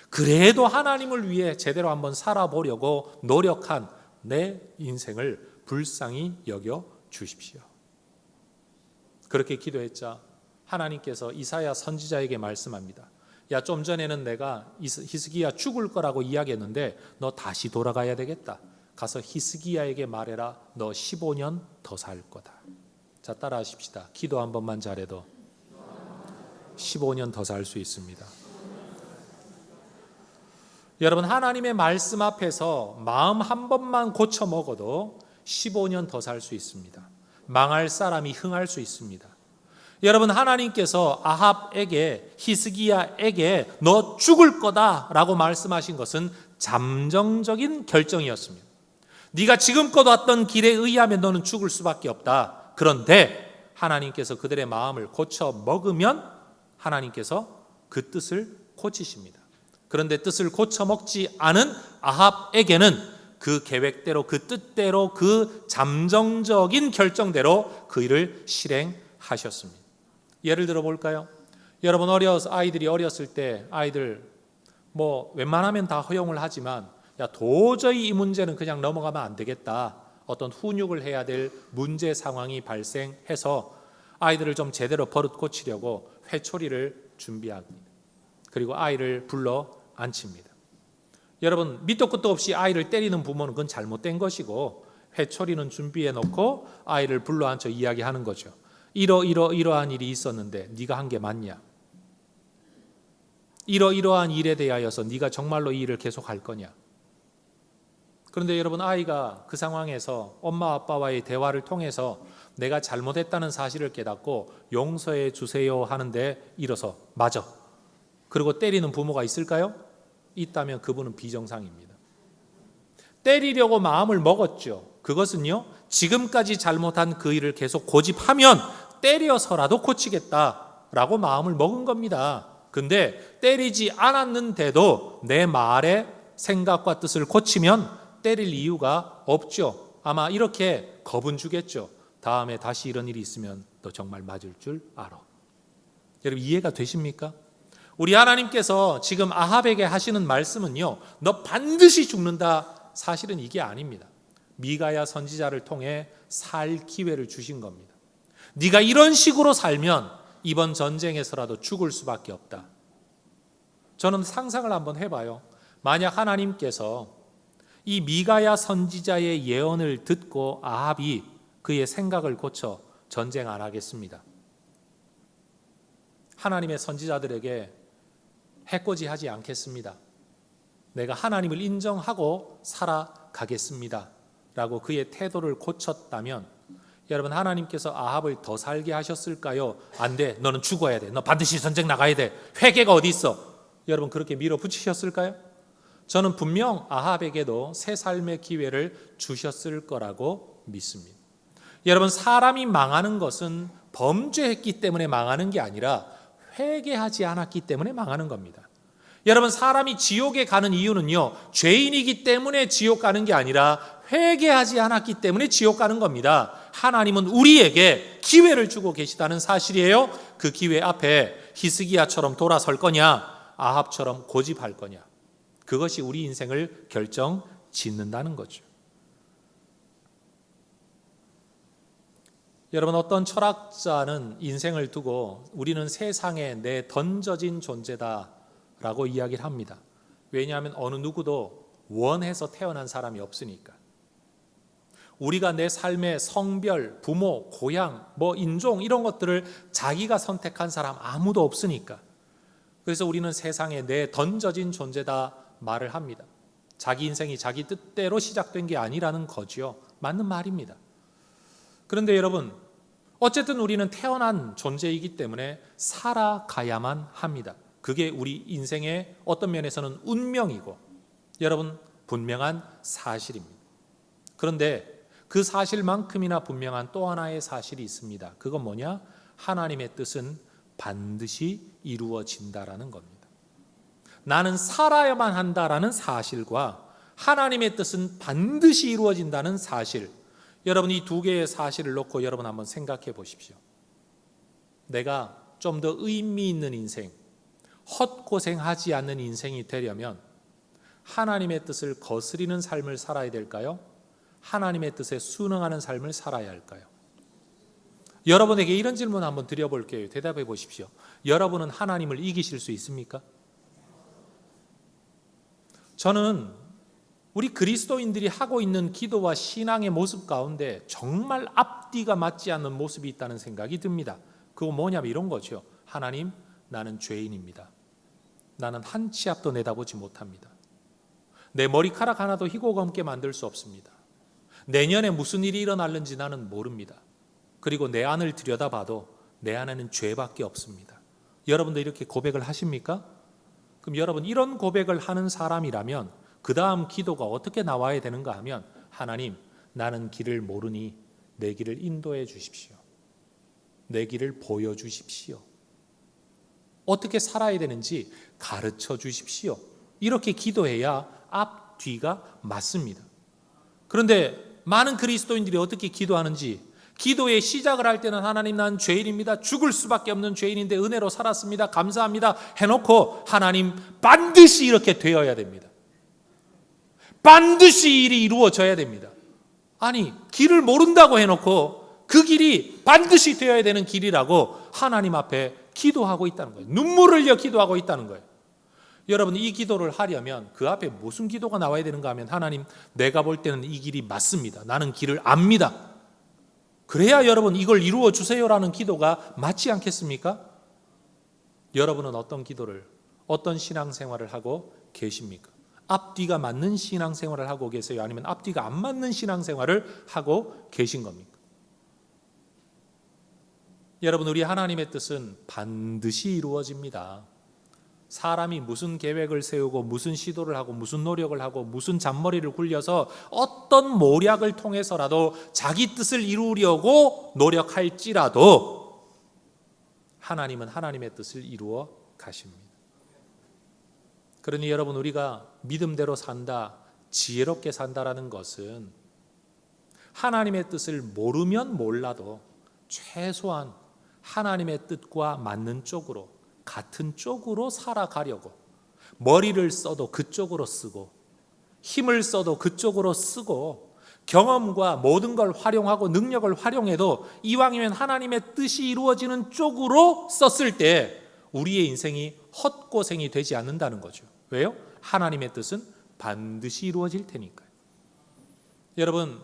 그래도 하나님을 위해 제대로 한번 살아보려고 노력한 내 인생을 불쌍히 여겨 주십시오. 그렇게 기도했자 하나님께서 이사야 선지자에게 말씀합니다. 야, 좀 전에는 내가 히스기야 죽을 거라고 이야기했는데 너 다시 돌아가야 되겠다. 가서 히스기야에게 말해라. 너 15년 더 살 거다. 자, 따라하십시다. 기도 한 번만 잘해도 15년 더 살 수 있습니다. 여러분, 하나님의 말씀 앞에서 마음 한 번만 고쳐 먹어도 15년 더 살 수 있습니다. 망할 사람이 흥할 수 있습니다. 여러분, 하나님께서 아합에게, 히스기야에게 너 죽을 거다라고 말씀하신 것은 잠정적인 결정이었습니다. 네가 지금껏 왔던 길에 의하면 너는 죽을 수밖에 없다. 그런데 하나님께서 그들의 마음을 고쳐 먹으면 하나님께서 그 뜻을 고치십니다. 그런데 뜻을 고쳐 먹지 않은 아합에게는 그 계획대로, 그 뜻대로, 그 잠정적인 결정대로 그 일을 실행하셨습니다. 예를 들어 볼까요? 여러분, 아이들이 어렸을 때 아이들 웬만하면 다 허용을 하지만 야, 도저히 이 문제는 그냥 넘어가면 안 되겠다. 어떤 훈육을 해야 될 문제 상황이 발생해서 아이들을 좀 제대로 버릇 고치려고 회초리를 준비합니다. 그리고 아이를 불러 앉힙니다. 여러분, 밑도 끝도 없이 아이를 때리는 부모는 그건 잘못된 것이고 회초리는 준비해 놓고 아이를 불러 앉혀 이야기하는 거죠. 이러한 일이 있었는데 네가 한 게 맞냐? 이러한 일에 대하여서 네가 정말로 이 일을 계속 할 거냐? 그런데 여러분, 아이가 그 상황에서 엄마 아빠와의 대화를 통해서 내가 잘못했다는 사실을 깨닫고 용서해 주세요 하는데 일어서 맞아. 그리고 때리는 부모가 있을까요? 있다면 그분은 비정상입니다. 때리려고 마음을 먹었죠. 그것은요, 지금까지 잘못한 그 일을 계속 고집하면 때려서라도 고치겠다라고 마음을 먹은 겁니다. 근데 때리지 않았는데도 내 말의 생각과 뜻을 고치면 때릴 이유가 없죠. 아마 이렇게 겁은 주겠죠. 다음에 다시 이런 일이 있으면 너 정말 맞을 줄 알아. 여러분, 이해가 되십니까? 우리 하나님께서 지금 아합에게 하시는 말씀은요, 너 반드시 죽는다. 사실은 이게 아닙니다. 미가야 선지자를 통해 살 기회를 주신 겁니다. 네가 이런 식으로 살면 이번 전쟁에서라도 죽을 수밖에 없다. 저는 상상을 한번 해봐요. 만약 하나님께서 이 미가야 선지자의 예언을 듣고 아합이 그의 생각을 고쳐 전쟁 안 하겠습니다. 하나님의 선지자들에게 해코지하지 않겠습니다. 내가 하나님을 인정하고 살아가겠습니다. 라고 그의 태도를 고쳤다면 여러분, 하나님께서 아합을 더 살게 하셨을까요? 안 돼. 너는 죽어야 돼. 너 반드시 전쟁 나가야 돼. 회개가 어디 있어? 여러분, 그렇게 밀어붙이셨을까요? 저는 분명 아합에게도 새 삶의 기회를 주셨을 거라고 믿습니다. 여러분, 사람이 망하는 것은 범죄했기 때문에 망하는 게 아니라 회개하지 않았기 때문에 망하는 겁니다. 여러분, 사람이 지옥에 가는 이유는요, 죄인이기 때문에 지옥 가는 게 아니라 회개하지 않았기 때문에 지옥 가는 겁니다. 하나님은 우리에게 기회를 주고 계시다는 사실이에요. 그 기회 앞에 히스기야처럼 돌아설 거냐, 아합처럼 고집할 거냐, 그것이 우리 인생을 결정 짓는다는 거죠. 여러분, 어떤 철학자는 인생을 두고 우리는 세상에 내 던져진 존재다라고 이야기를 합니다. 왜냐하면 어느 누구도 원해서 태어난 사람이 없으니까. 우리가 내 삶의 성별, 부모, 고향, 인종 이런 것들을 자기가 선택한 사람 아무도 없으니까. 그래서 우리는 세상에 내 던져진 존재다 말을 합니다. 자기 인생이 자기 뜻대로 시작된 게 아니라는 거지요. 맞는 말입니다. 그런데 여러분, 어쨌든 우리는 태어난 존재이기 때문에 살아가야만 합니다. 그게 우리 인생의 어떤 면에서는 운명이고 여러분 분명한 사실입니다. 그런데 그 사실만큼이나 분명한 또 하나의 사실이 있습니다. 그건 뭐냐? 하나님의 뜻은 반드시 이루어진다라는 겁니다. 나는 살아야만 한다라는 사실과 하나님의 뜻은 반드시 이루어진다는 사실, 여러분 이 두 개의 사실을 놓고 여러분 한번 생각해 보십시오. 내가 좀 더 의미 있는 인생, 헛고생하지 않는 인생이 되려면 하나님의 뜻을 거스리는 삶을 살아야 될까요? 하나님의 뜻에 순응하는 삶을 살아야 할까요? 여러분에게 이런 질문 한번 드려볼게요. 대답해 보십시오. 여러분은 하나님을 이기실 수 있습니까? 저는 우리 그리스도인들이 하고 있는 기도와 신앙의 모습 가운데 정말 앞뒤가 맞지 않는 모습이 있다는 생각이 듭니다. 그거 뭐냐면 이런 거죠. 하나님, 나는 죄인입니다. 나는 한 치 앞도 내다보지 못합니다. 내 머리카락 하나도 희고 검게 만들 수 없습니다. 내년에 무슨 일이 일어날는지 나는 모릅니다. 그리고 내 안을 들여다봐도 내 안에는 죄밖에 없습니다. 여러분도 이렇게 고백을 하십니까? 그럼 여러분 이런 고백을 하는 사람이라면 그 다음 기도가 어떻게 나와야 되는가 하면 하나님, 나는 길을 모르니 내 길을 인도해 주십시오. 내 길을 보여주십시오. 어떻게 살아야 되는지 가르쳐 주십시오. 이렇게 기도해야 앞뒤가 맞습니다. 그런데 많은 그리스도인들이 어떻게 기도하는지, 기도의 시작을 할 때는 하나님, 난 죄인입니다. 죽을 수밖에 없는 죄인인데 은혜로 살았습니다. 감사합니다. 해놓고 하나님 반드시 이렇게 되어야 됩니다. 반드시 일이 이루어져야 됩니다. 아니, 길을 모른다고 해놓고 그 길이 반드시 되어야 되는 길이라고 하나님 앞에 기도하고 있다는 거예요. 눈물을 흘려 기도하고 있다는 거예요. 여러분 이 기도를 하려면 그 앞에 무슨 기도가 나와야 되는가 하면 하나님, 내가 볼 때는 이 길이 맞습니다. 나는 길을 압니다. 그래야 여러분 이걸 이루어 주세요라는 기도가 맞지 않겠습니까? 여러분은 어떤 기도를, 어떤 신앙생활을 하고 계십니까? 앞뒤가 맞는 신앙생활을 하고 계세요? 아니면 앞뒤가 안 맞는 신앙생활을 하고 계신 겁니까? 여러분, 우리 하나님의 뜻은 반드시 이루어집니다. 사람이 무슨 계획을 세우고 무슨 시도를 하고 무슨 노력을 하고 무슨 잔머리를 굴려서 어떤 모략을 통해서라도 자기 뜻을 이루려고 노력할지라도 하나님은 하나님의 뜻을 이루어 가십니다. 그러니 여러분, 우리가 믿음대로 산다, 지혜롭게 산다라는 것은 하나님의 뜻을 모르면 몰라도 최소한 하나님의 뜻과 맞는 쪽으로, 같은 쪽으로 살아가려고 머리를 써도 그쪽으로 쓰고 힘을 써도 그쪽으로 쓰고 경험과 모든 걸 활용하고 능력을 활용해도 이왕이면 하나님의 뜻이 이루어지는 쪽으로 썼을 때 우리의 인생이 헛고생이 되지 않는다는 거죠. 왜요? 하나님의 뜻은 반드시 이루어질 테니까요. 여러분,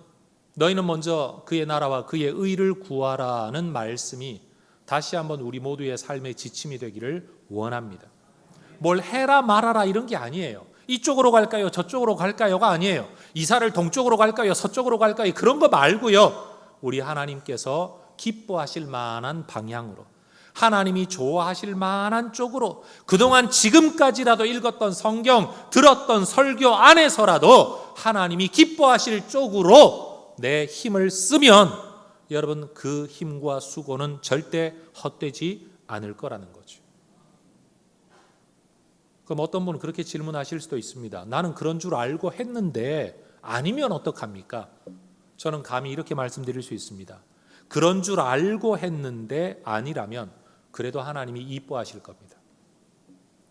너희는 먼저 그의 나라와 그의 의를 구하라는 말씀이 다시 한번 우리 모두의 삶의 지침이 되기를 원합니다. 뭘 해라 말아라 이런 게 아니에요. 이쪽으로 갈까요? 저쪽으로 갈까요가 아니에요. 이사를 동쪽으로 갈까요? 서쪽으로 갈까요? 그런 거 말고요. 우리 하나님께서 기뻐하실 만한 방향으로, 하나님이 좋아하실 만한 쪽으로, 그동안 지금까지라도 읽었던 성경, 들었던 설교 안에서라도 하나님이 기뻐하실 쪽으로 내 힘을 쓰면 여러분 그 힘과 수고는 절대 헛되지 않을 거라는 거죠. 그럼 어떤 분은 그렇게 질문하실 수도 있습니다. 나는 그런 줄 알고 했는데 아니면 어떡합니까? 저는 감히 이렇게 말씀드릴 수 있습니다. 그런 줄 알고 했는데 아니라면 그래도 하나님이 이뻐하실 겁니다.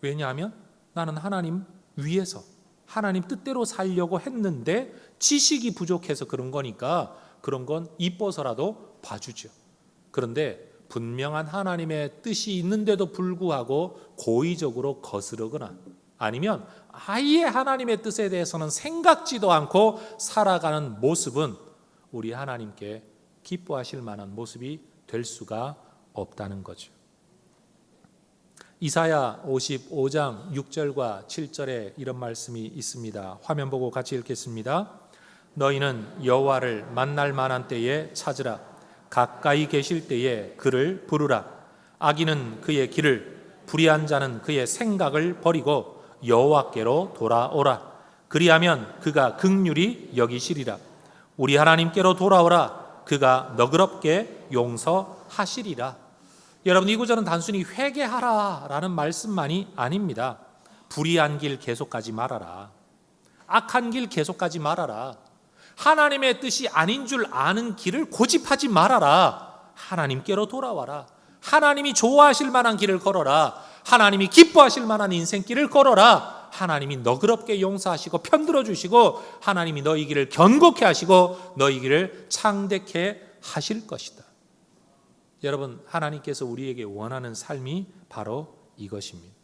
왜냐하면 나는 하나님 위해서 하나님 뜻대로 살려고 했는데 지식이 부족해서 그런 거니까 그런 건 이뻐서라도 봐주죠. 그런데 분명한 하나님의 뜻이 있는데도 불구하고 고의적으로 거스르거나 아니면 아예 하나님의 뜻에 대해서는 생각지도 않고 살아가는 모습은 우리 하나님께 기뻐하실 만한 모습이 될 수가 없다는 거죠. 이사야 55장 6절과 7절에 이런 말씀이 있습니다. 화면 보고 같이 읽겠습니다. 너희는 여호와를 만날 만한 때에 찾으라. 가까이 계실 때에 그를 부르라. 악인은 그의 길을, 불의한 자는 그의 생각을 버리고 여호와께로 돌아오라. 그리하면 그가 긍휼히 여기시리라. 우리 하나님께로 돌아오라. 그가 너그럽게 용서하시리라. 여러분, 이 구절은 단순히 회개하라라는 말씀만이 아닙니다. 불의한 길 계속 가지 말아라. 악한 길 계속 가지 말아라. 하나님의 뜻이 아닌 줄 아는 길을 고집하지 말아라. 하나님께로 돌아와라. 하나님이 좋아하실 만한 길을 걸어라. 하나님이 기뻐하실 만한 인생길을 걸어라. 하나님이 너그럽게 용서하시고 편들어 주시고 하나님이 너희 길을 견고케 하시고 너희 길을 창대케 하실 것이다. 여러분, 하나님께서 우리에게 원하는 삶이 바로 이것입니다.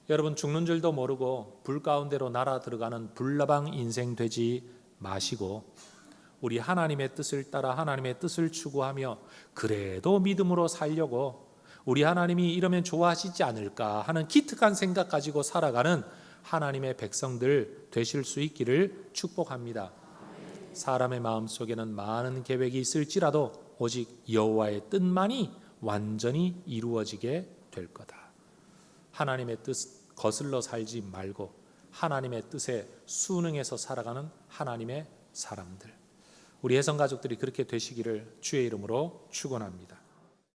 여러분, 죽는 줄도 모르고 불 가운데로 날아 들어가는 불나방 인생 되지 마시고 우리 하나님의 뜻을 따라 하나님의 뜻을 추구하며 그래도 믿음으로 살려고 우리 하나님이 이러면 좋아하시지 않을까 하는 기특한 생각 가지고 살아가는 하나님의 백성들 되실 수 있기를 축복합니다. 사람의 마음속에는 많은 계획이 있을지라도 오직 여호와의 뜻만이 완전히 이루어지게 될 거다. 하나님의 뜻 거슬러 살지 말고 하나님의 뜻에 순응해서 살아가는 하나님의 사람들, 우리 혜성 가족들이 그렇게 되시기를 주의 이름으로 축원합니다.